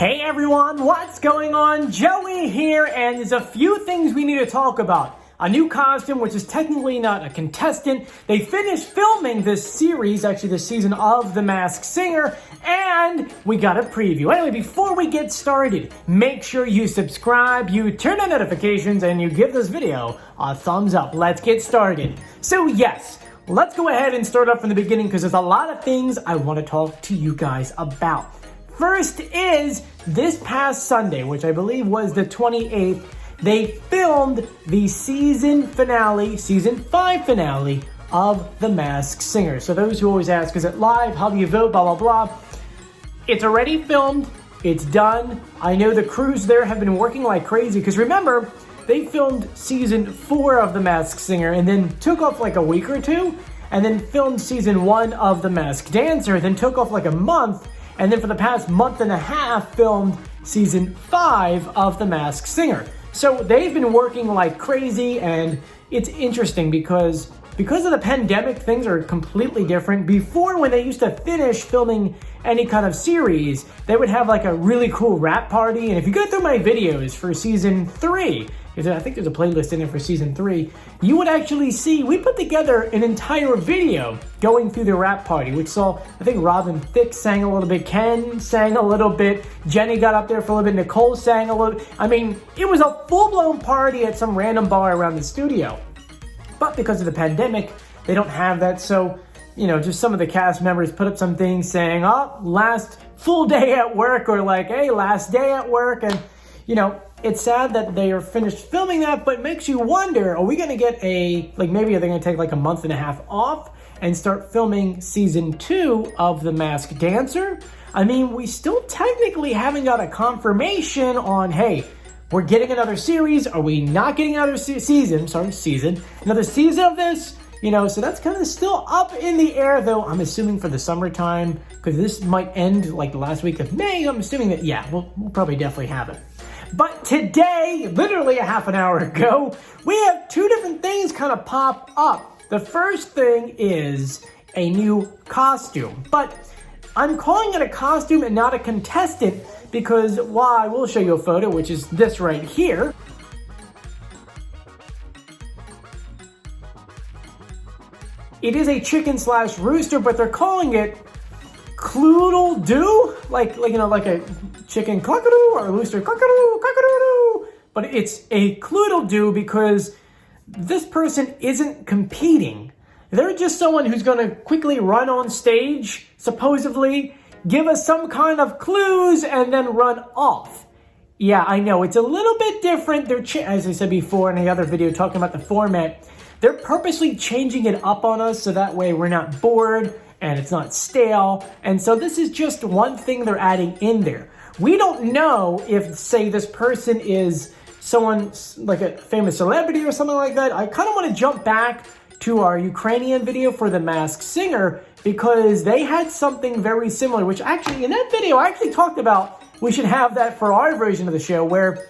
Hey everyone, what's going on? Joey here, and there's a few things we need to talk about. A new costume, which is technically not a contestant. They finished filming this series, actually this season of The Masked Singer, and we got a preview. Anyway, before we get started, make sure you subscribe, you turn on notifications, and you give this video a thumbs up. Let's get started. So yes, let's go ahead and start off from the beginning because there's a lot of things I want to talk to you guys about. First is this past Sunday, which I believe was the 28th, they filmed the season 5 finale of The Masked Singer. So those who always ask, is it live? How do you vote? Blah, blah, blah. It's already filmed. It's done. I know the crews there have been working like crazy because remember, they filmed season 4 of The Masked Singer and then took off like a week or two and then filmed season 1 of The Masked Dancer, then took off like a month. And then for the past month and a half, filmed season 5 of The Masked Singer. So they've been working like crazy, and it's interesting because of the pandemic, things are completely different. Before, when they used to finish filming any kind of series, they would have like a really cool wrap party. And if you go through my videos for season 3, I think there's a playlist in there for season 3, you would actually see, we put together an entire video going through the wrap party, which saw, I think Robin Thicke sang a little bit, Ken sang a little bit, Jenny got up there for a little bit, Nicole sang a little bit. I mean, it was a full-blown party at some random bar around the studio. But because of the pandemic, they don't have that, so, you know, just some of the cast members put up some things saying, oh, last full day at work, or like, hey, last day at work, and, you know, it's sad that they are finished filming that, but it makes you wonder, are we going to get maybe are they going to take like a month and a half off and start filming season 2 of The Masked Dancer? I mean, we still technically haven't got a confirmation on, hey, we're getting another series. Are we not getting another season of this? You know, so that's kind of still up in the air, though. I'm assuming for the summertime, because this might end like the last week of May. I'm assuming that, yeah, we'll probably definitely have it. But today, literally a half an hour ago, we have two different things kind of pop up. The first thing is a new costume, but I'm calling it a costume and not a contestant because, well, I will show you a photo, which is this right here. It is a chicken/rooster, but they're calling it cloodle-doo, like a chicken cockadoo or a rooster cockadoo, but it's a cloodle-doo because this person isn't competing. They're just someone who's going to quickly run on stage, supposedly, give us some kind of clues, and then run off. Yeah, I know, it's a little bit different. They're, as I said before in the other video talking about the format, they're purposely changing it up on us so that way we're not bored and it's not stale. And so this is just one thing they're adding in there. We don't know if, say, this person is someone like a famous celebrity or something like that. I kind of want to jump back to our Ukrainian video for The Masked Singer because they had something very similar, which actually in that video I actually talked about we should have that for our version of the show where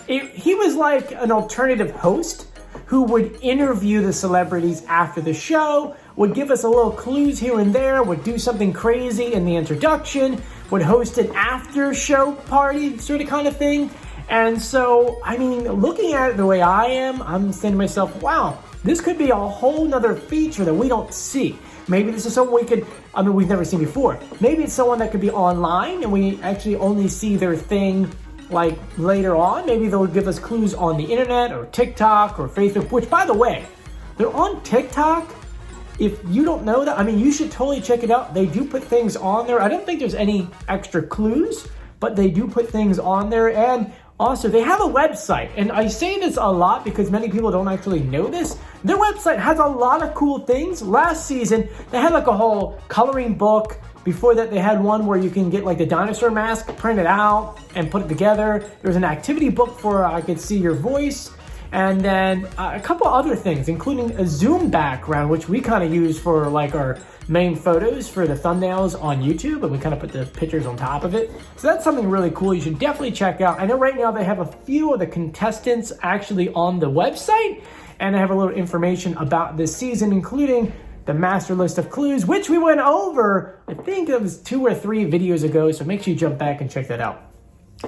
he was like an alternative host who would interview the celebrities after the show, would give us a little clues here and there, would do something crazy in the introduction, would host an after show party sort of kind of thing. And so, I mean, looking at it the way I am, I'm saying to myself, wow, this could be a whole nother feature that we don't see. Maybe this is someone we've never seen before. Maybe it's someone that could be online and we actually only see their thing like later on. Maybe they'll give us clues on the internet or TikTok or Facebook, which by the way, they're on TikTok. If you don't know that, I mean, you should totally check it out. They do put things on there. I don't think there's any extra clues, but they do put things on there. And also, they have a website. And I say this a lot because many people don't actually know this. Their website has a lot of cool things. Last season, they had like a whole coloring book. Before that, they had one where you can get like the dinosaur mask, print it out, and put it together. There's an activity book for I Could See Your Voice. And then a couple other things, including a Zoom background, which we kind of use for like our main photos for the thumbnails on YouTube, and we kind of put the pictures on top of it. So that's something really cool you should definitely check out. I know right now they have a few of the contestants actually on the website, and I have a little information about this season, including the master list of clues, which we went over, I think it was 2 or 3 videos ago, so make sure you jump back and check that out.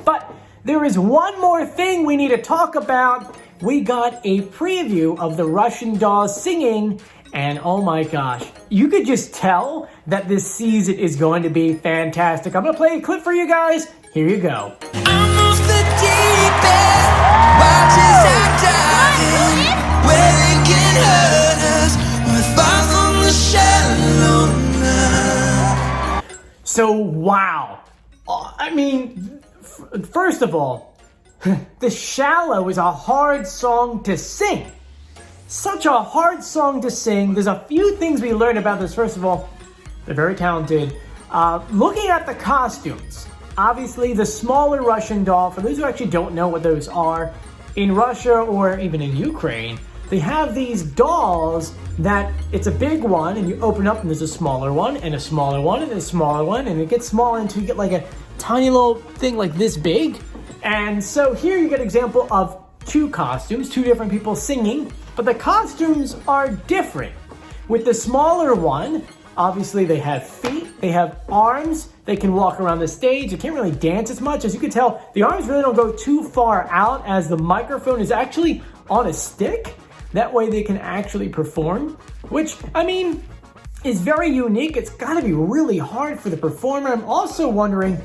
But there is one more thing we need to talk about. We got a preview of the Russian dolls singing, and oh my gosh, you could just tell that this season is going to be fantastic. I'm going to play a clip for you guys. Here you go. Almost the deepest, watches are dying, where they can hurt us, we're far from the shallow now. So, wow. I mean, first of all, The Shallow is a hard song to sing. Such a hard song to sing. There's a few things we learned about this. First of all, they're very talented. Looking at the costumes, obviously the smaller Russian doll, for those who actually don't know what those are, in Russia or even in Ukraine, they have these dolls that it's a big one and you open up and there's a smaller one and a smaller one and a smaller one, and it gets smaller until you get like a tiny little thing like this big. And so here you get an example of two costumes, two different people singing, but the costumes are different. With the smaller one, obviously they have feet, they have arms, they can walk around the stage, they can't really dance as much. As you can tell, the arms really don't go too far out as the microphone is actually on a stick. That way they can actually perform, which, I mean, is very unique. It's gotta be really hard for the performer. I'm also wondering,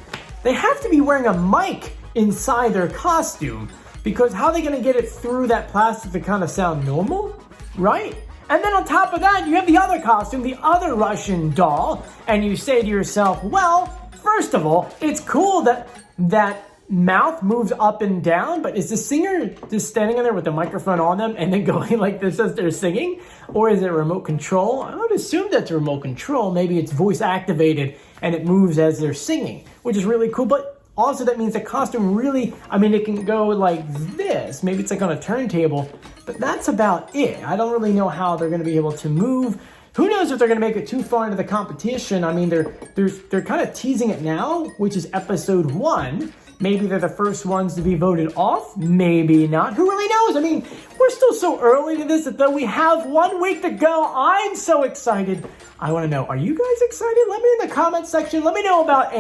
they have to be wearing a mic inside their costume, because how are they gonna get it through that plastic to kind of sound normal, right? And then on top of that, you have the other costume, the other Russian doll, and you say to yourself, well, first of all, it's cool that that mouth moves up and down, but is the singer just standing in there with the microphone on them and then going like this as they're singing? Or is it remote control? I would assume that's remote control. Maybe it's voice activated and it moves as they're singing, which is really cool. But also that means the costume really, I mean, it can go like this. Maybe it's like on a turntable, but that's about it. I don't really know how they're going to be able to move. Who knows if they're going to make it too far into the competition? I mean, they're kind of teasing it now, which is episode 1. Maybe they're the first ones to be voted off. Maybe not. Who really knows? I mean, we're still so early to this that though we have 1 week to go. I'm so excited. I want to know, are you guys excited? Let me in the comment section. Let me know about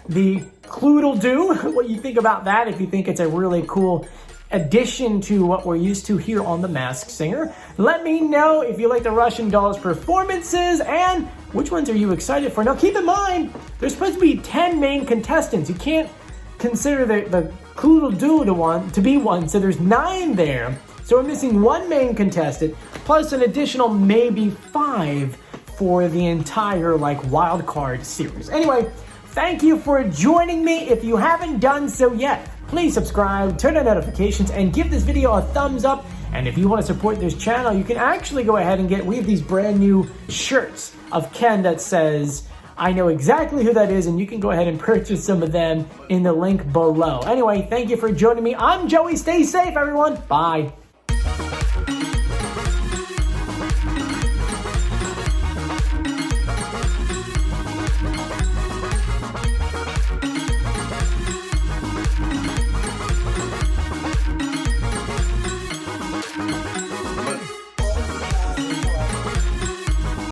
the Cloodle-Doo, what you think about that, if you think it's a really cool addition to what we're used to here on The Masked Singer. Let me know if you like the Russian dolls' performances and which ones are you excited for. Now keep in mind, there's supposed to be 10 main contestants. You can't consider the Cloodle-Doo to be one, so there's 9 there. So we're missing 1 main contestant, plus an additional maybe 5 for the entire like wild card series. Anyway, thank you for joining me. If you haven't done so yet, please subscribe, turn on notifications, and give this video a thumbs up. And if you want to support this channel, you can actually go ahead and we have these brand new shirts of Ken that says, I know exactly who that is, and you can go ahead and purchase some of them in the link below. Anyway, thank you for joining me. I'm Joey. Stay safe, everyone. Bye.